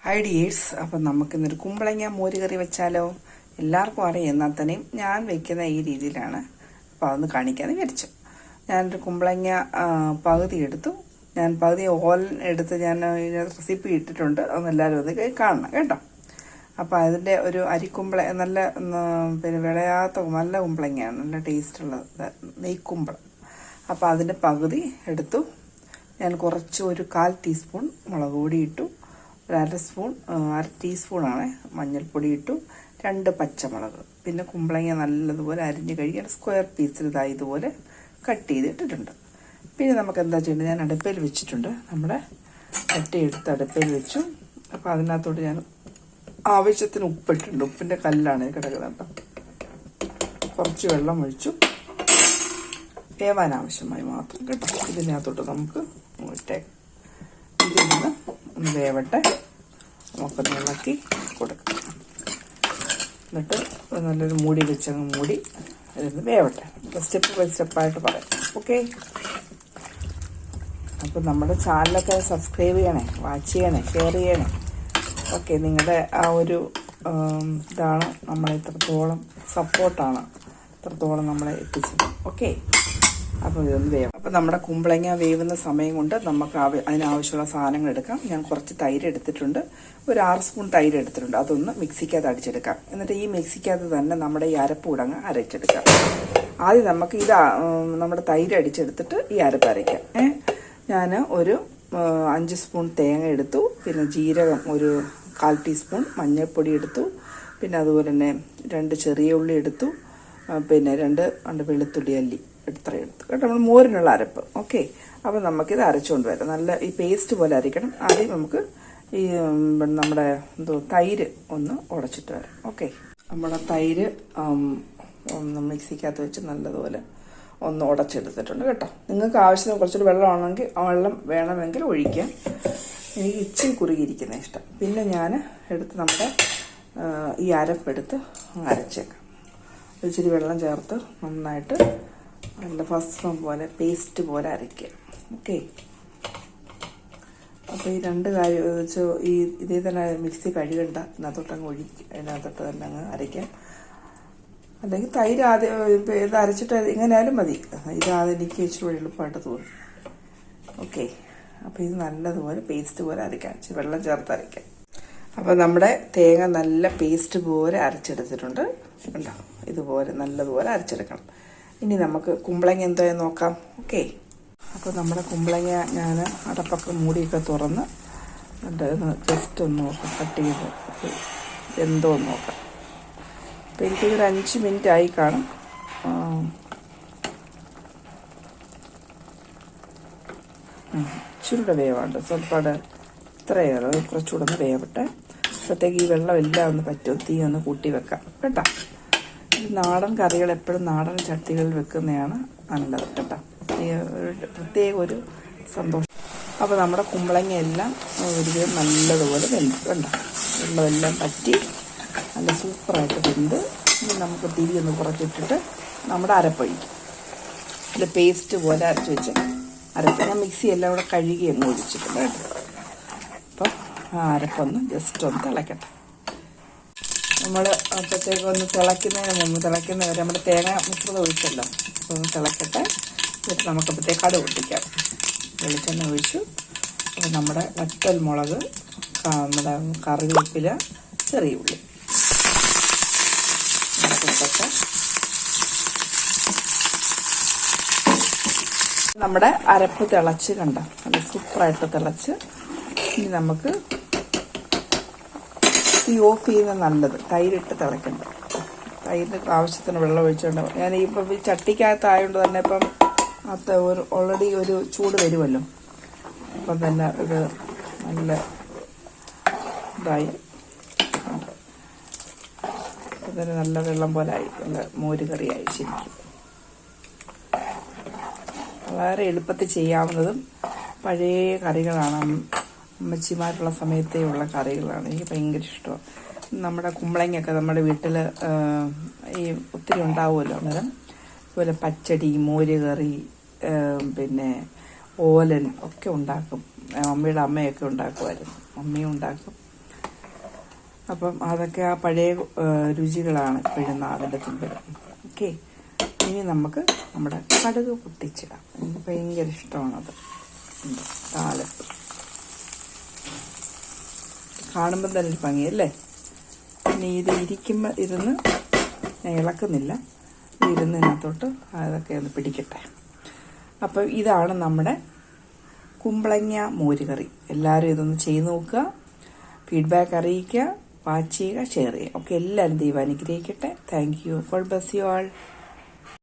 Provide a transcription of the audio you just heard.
Hi dears, അപ്പം നമുക്കിന്നൊരു കുമ്പളങ്ങ മോര് കറി വെച്ചാലോ? എല്ലാവർക്കും അറിയാം, എന്നാൽ തന്നെയും ഞാൻ വെക്കുന്ന ഈ രീതിയിലാണ്. അപ്പോൾ അതൊന്ന് കാണിക്കാമെന്ന് വിചാരിച്ചു. ഞാനൊരു കുമ്പളങ്ങ പകുതി എടുത്തു. ഞാൻ പകുതി എടുത്ത് ഞാൻ റെസിപ്പി ഇട്ടിട്ടുണ്ട്. അതൊന്ന് എല്ലാവരും ഒന്ന് കാണണം കേട്ടോ. അപ്പോൾ അതിൻ്റെ ഒരു അരിക്കുമ്പള നല്ല വിളയാത്ത നല്ല കുമ്പളങ്ങയാണ്, നല്ല ടേസ്റ്റുള്ളത് നെയ്ക്കുമ്പളം. അപ്പോൾ അതിൻ്റെ പകുതി എടുത്തു. ഞാൻ കുറച്ച് ഒരു 1/4 ടീസ്പൂൺ മുളക് പൊടി ഇട്ടു, ഒരു അര ടീസ്പൂണാണ് മഞ്ഞൾപ്പൊടി ഇട്ടു, 2 പച്ചമുളക്, പിന്നെ കുമ്പളങ്ങ നല്ലതുപോലെ അരിഞ്ഞ് കഴിക്കാൻ സ്ക്വയർ പീസിൽ ഇതുപോലെ കട്ട് ചെയ്തിട്ടിട്ടുണ്ട്. പിന്നെ നമുക്ക് എന്താ ചെയ്യേണ്ടത്, ഞാൻ അടുപ്പയിൽ വെച്ചിട്ടുണ്ട്. നമ്മുടെ ചട്ടിയെടുത്ത് അടുപ്പയിൽ വെച്ചു. അപ്പോൾ അതിനകത്തോട്ട് ഞാൻ ആവശ്യത്തിന് ഉപ്പിട്ടുണ്ട്. ഉപ്പിൻ്റെ കല്ലാണ് കിടക്കുന്നത് കേട്ടോ. കുറച്ച് വെള്ളം ഒഴിച്ചു, വേവാൻ ആവശ്യമായി മാത്രം കേട്ടോ. ഇതിനകത്തോട്ട് നമുക്ക് ഇട്ടേക്കാം. ഇതിന്ന് ഒന്ന് വേവട്ടെ, നമുക്കൊന്ന് ഇളക്കി കൊടുക്കാം. എന്നിട്ട് നല്ലൊരു മൂടി വെച്ചങ്ങ് മൂടി ഇതിന്ന് വേവട്ടെ. സ്റ്റെപ്പ് ബൈ സ്റ്റെപ്പായിട്ട് പറയാം. ഓക്കെ, അപ്പോൾ നമ്മുടെ ചാനലൊക്കെ സബ്സ്ക്രൈബ് ചെയ്യണേ, വാച്ച് ചെയ്യണേ, ഷെയർ ചെയ്യണേ. ഓക്കെ, നിങ്ങളുടെ ആ ഒരു ഇതാണ് നമ്മളെ ഇത്രത്തോളം സപ്പോർട്ടാണ് ഇത്രത്തോളം നമ്മളെ എത്തിച്ചത്. ഓക്കെ, അപ്പോൾ ഇതൊന്ന് വേവും. അപ്പോൾ നമ്മുടെ കുമ്പളങ്ങ വേവുന്ന സമയം കൊണ്ട് നമുക്ക് അതിനാവശ്യമുള്ള സാധനങ്ങൾ എടുക്കാം. ഞാൻ കുറച്ച് തൈര് എടുത്തിട്ടുണ്ട്, ഒരു 6 സ്പൂൺ തൈര് എടുത്തിട്ടുണ്ട്. അതൊന്ന് മിക്സിക്കകത്ത് അടിച്ചെടുക്കാം. എന്നിട്ട് ഈ മിക്സിക്കകത്ത് തന്നെ നമ്മുടെ ഈ അരപ്പ് ഉടങ്ങ് അരച്ചെടുക്കാം. ആദ്യം നമുക്ക് നമ്മുടെ തൈര് അടിച്ചെടുത്തിട്ട് ഈ അരപ്പ് അരയ്ക്കാം. ഞാൻ ഒരു 5 സ്പൂൺ തേങ്ങ എടുത്തു, പിന്നെ ജീരകം ഒരു 1/4 ടീസ്പൂൺ, മഞ്ഞൾപ്പൊടി എടുത്തു, പിന്നെ അതുപോലെ തന്നെ 2 ചെറിയ ഉള്ളി എടുത്തു, പിന്നെ 2 വെളുത്തുള്ളി അല്ലി ഇത്ര എടുത്തു കേട്ടോ. നമ്മൾ മോരിനുള്ള അരപ്പ്. ഓക്കെ, അപ്പോൾ നമുക്കിത് അരച്ചുകൊണ്ട് വരാം. നല്ല ഈ പേസ്റ്റ് പോലെ അരയ്ക്കണം. ആദ്യം നമുക്ക് ഈ നമ്മുടെ തൈര് ഒന്ന് ഉടച്ചിട്ട് വരാം. ഓക്കെ, നമ്മുടെ തൈര് ഒന്ന് മിക്സിക്കകത്ത് വെച്ച് നല്ലതുപോലെ ഒന്ന് ഉടച്ചെടുത്തിട്ടുണ്ട് കേട്ടോ. നിങ്ങൾക്ക് ആവശ്യത്തിന് കുറച്ചൊരു വെള്ളം വേണമെങ്കിൽ ഒഴിക്കാം. എനിക്ക് ഇച്ചിരി കുറുകിയിരിക്കുന്ന ഇഷ്ടം. പിന്നെ ഞാൻ നമ്മുടെ ഈ അരപ്പെടുത്ത് അരച്ചേക്കാം. ഇച്ചിരി വെള്ളം ചേർത്ത് നന്നായിട്ട് നല്ല ഭസ്മം പോലെ പേസ്റ്റ് പോലെ അരയ്ക്കുക. ഓക്കെ, അപ്പോൾ ഈ 2 കാര്യം വെച്ച് ഇതേ തന്നെ മിക്സി കഴുകണ്ട, അതിനകത്തോട്ട് തന്നെ അങ്ങ് അരയ്ക്കാം. അല്ലെങ്കിൽ തൈര് ആദ്യം ഇത് അരച്ചിട്ട് എങ്ങനെയായാലും മതി. ഇതാദ്യം എനിക്ക് ഇച്ചിരി എളുപ്പമായിട്ട് തോന്നും. ഓക്കെ, അപ്പോൾ ഇത് നല്ലതുപോലെ പേസ്റ്റ് പോലെ അരയ്ക്കാം, ഇച്ചിരി വെള്ളം ചേർത്ത് അരയ്ക്കാം. അപ്പോൾ നമ്മുടെ തേങ്ങ നല്ല പേസ്റ്റ് പോലെ അരച്ചെടുത്തിട്ടുണ്ട്. കണ്ടോ, ഇതുപോലെ നല്ലതുപോലെ അരച്ചെടുക്കണം. ഇനി നമുക്ക് കുമ്പളങ്ങ എന്തായാലും നോക്കാം. ഓക്കെ, അപ്പോൾ നമ്മുടെ കുമ്പളങ്ങ ഞാൻ അടപ്പൊക്കെ മൂടിയൊക്കെ തുറന്ന് ജസ്റ്റ് ഒന്ന് നോക്കാം, കട്ട് ചെയ്ത് എന്തോ നോക്കാം. അപ്പോൾ എനിക്കൊരു 5 മിനിറ്റ് ആയി കാണും. ഇച്ചിരൂടെ വേവാണ്ട്, സ്വല്പം ഇത്രയേറെ കുറച്ചുകൂടെ ഒന്ന് വേവട്ടെ. അപ്പോഴത്തേക്ക് ഈ വെള്ളം എല്ലാം ഒന്ന് പറ്റും. തീ ഒന്ന് കൂട്ടി വെക്കാം കേട്ടോ. നാടൻ കറികൾ എപ്പോഴും നാടൻ ചട്ടികളിൽ വെക്കുന്നതാണ് നല്ലത് കേട്ടോ. പ്രത്യേക ഒരു സന്തോഷം. അപ്പോൾ നമ്മുടെ കുമ്പളങ്ങ എല്ലാം ഒരുവിധം നല്ലതുപോലെ വെന്ത് കണ്ടോ, വെള്ളമെല്ലാം പറ്റി നല്ല സൂപ്പറായിട്ട് വെന്ത്. ഇനി നമുക്ക് തിരി ഒന്ന് കുറച്ചിട്ടിട്ട് നമ്മുടെ അരപ്പൊഴിക്കും. അതിൽ പേസ്റ്റ് പോലെ അരച്ച് വെച്ച് അരപ്പ് ഞാൻ മിക്സി എല്ലാം കൂടെ കഴുകി അങ്ങ് ഒഴിച്ചിട്ടുണ്ട് കേട്ടോ. അപ്പം ആ അരപ്പൊന്ന് ജസ്റ്റ് ഒന്ന് തിളക്കട്ടെ. നമ്മൾ അപ്പോഴത്തേക്ക് ഒന്ന് തിളയ്ക്കുന്നവരെ നമ്മുടെ തേങ്ങ മിശ്രിതം ഒഴിച്ചല്ലോ, അപ്പോൾ ഒന്ന് തിളക്കട്ടെ. എന്നിട്ട് നമുക്കപ്പോഴത്തേക്ക് കടുക് പൊട്ടിക്കാം. വെളിച്ചെണ്ണ ഒഴിച്ചു. അപ്പോൾ നമ്മുടെ വറ്റൽ മുളക്, നമ്മുടെ കറിവേപ്പില, ചെറിയ ഉള്ളി പൊട്ടട്ടെ. നമ്മുടെ അരപ്പ് തിളച്ച് കണ്ട നല്ല സൂപ്പറായിട്ട് തിളച്ച്. ഇനി നമുക്ക് ഈ ഓഫ് ചെയ്യുന്നത് നല്ലത്. തൈരിട്ട് തിളയ്ക്കണ്ട. തൈരിന് ആവശ്യത്തിന് വെള്ളം ഒഴിച്ചുകൊണ്ട് ഞാൻ ഇപ്പം ഈ ചട്ടിക്കകത്തായതുകൊണ്ട് തന്നെ ഇപ്പം ഓൾറെഡി ഒരു ചൂട് വരുമല്ലോ. അപ്പം തന്നെ ഇത് നല്ല ഇതായി, അതിന് നല്ല വെള്ളം പോലെ ആയി, നല്ല മോര് കറിയായി. ശരിക്കും വളരെ എളുപ്പത്തിൽ ചെയ്യാവുന്നതും പഴയ കറികളാണ്. അമ്മച്ചിമാരുള്ള സമയത്തേ ഉള്ള കറികളാണ്. എനിക്ക് ഭയങ്കര ഇഷ്ടമാണ്. നമ്മുടെ കുമ്പളങ്ങയൊക്കെ നമ്മുടെ വീട്ടിൽ ഈ ഒത്തിരി ഉണ്ടാവുമല്ലോ. അന്നേരം അതുപോലെ പച്ചടി, മോര് കറി, പിന്നെ ഓലൻ ഒക്കെ ഉണ്ടാക്കും. മമ്മിയുടെ അമ്മയൊക്കെ ഉണ്ടാക്കുമായിരുന്നു. മമ്മിയും ഉണ്ടാക്കും. അപ്പം അതൊക്കെ ആ പഴയ രുചികളാണ് ഇപ്പോഴും നാവിൻ്റെ തുമ്പിൽ. ഓക്കെ, ഇനി നമുക്ക് നമ്മുടെ കടുക് പൊട്ടിച്ചിടാം. എനിക്ക് ഭയങ്കര ഇഷ്ടമാണത്. താലപ്പ് കാണുമ്പം തന്നെ ഒരു ഭംഗിയല്ലേ. പിന്നെ ഇത് ഇരുന്ന് ഞാൻ ഇളക്കുന്നില്ല, ഇരുന്നതിനകത്തോട്ട് അതൊക്കെ ഒന്ന് പിടിക്കട്ടെ. അപ്പം ഇതാണ് നമ്മുടെ കുമ്പളങ്ങ മോരുകറി. എല്ലാവരും ഇതൊന്ന് ചെയ്ത് നോക്കുക, ഫീഡ്ബാക്ക് അറിയിക്കുക, വാച്ച് ചെയ്യുക, ഷെയർ ചെയ്യുക. ഓക്കെ, എല്ലാവരും ദൈവം അനുഗ്രഹിക്കട്ടെ. Thank you. God bless you all.